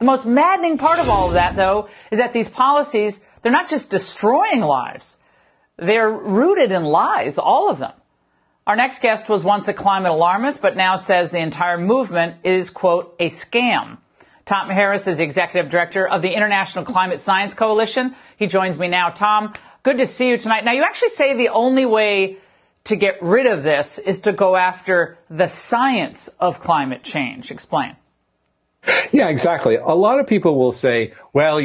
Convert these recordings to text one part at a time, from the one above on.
The most maddening part of all of that, though, is that these policies, they're not just destroying lives. They're rooted in lies, all of them. Our next guest was once a climate alarmist, but now says the entire movement is, quote, a scam. Tom Harris is the executive director of the International Climate Science Coalition. He joins me now. Tom, good to see you tonight. Now, you actually say the only way to get rid of this is to go after the science of climate change. Explain. Yeah, exactly. A lot of people will say, well,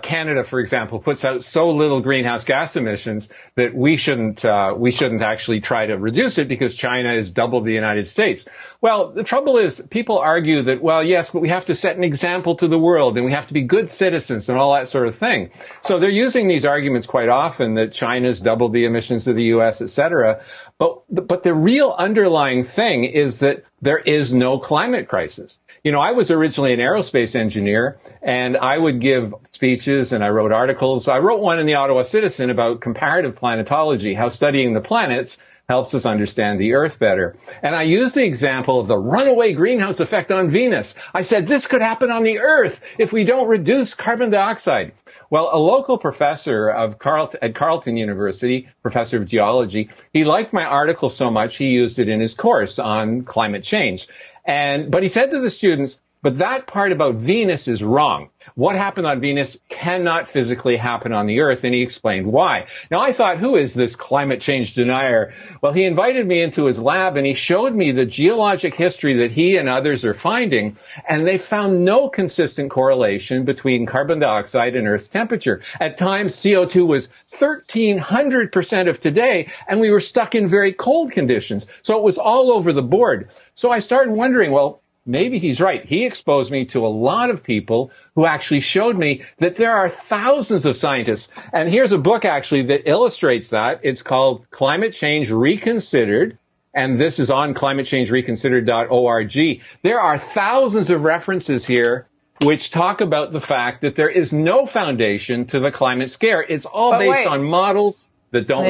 Canada, for example, puts out so little greenhouse gas emissions that we shouldn't actually try to reduce it because China is double the United States. Well, the trouble is people argue that, well, yes, but we have to set an example to the world and we have to be good citizens and all that sort of thing. So they're using these arguments quite often that China's doubled the emissions of the U.S., et cetera. But the real underlying thing is that there is no climate crisis. I was originally an aerospace engineer, and I would give speeches and I wrote articles. I wrote one in the Ottawa Citizen about comparative planetology, how studying the planets helps us understand the Earth better. And I used the example of the runaway greenhouse effect on Venus. I said, this could happen on the Earth if we don't reduce carbon dioxide. Well, a local professor at Carleton University, professor of geology, he liked my article so much he used it in his course on climate change. But he said to the students, but that part about Venus is wrong. What happened on Venus cannot physically happen on the Earth, and he explained why. Now, I thought, who is this climate change denier? Well, he invited me into his lab, and he showed me the geologic history that he and others are finding, and they found no consistent correlation between carbon dioxide and Earth's temperature. At times, CO2 was 1,300% of today, and we were stuck in very cold conditions. So it was all over the board. So I started wondering, well, maybe he's right. He exposed me to a lot of people who actually showed me that there are thousands of scientists. And here's a book actually that illustrates that. It's called Climate Change Reconsidered. And this is on climatechangereconsidered.org. There are thousands of references here which talk about the fact that there is no foundation to the climate scare. It's all based on models that don't work.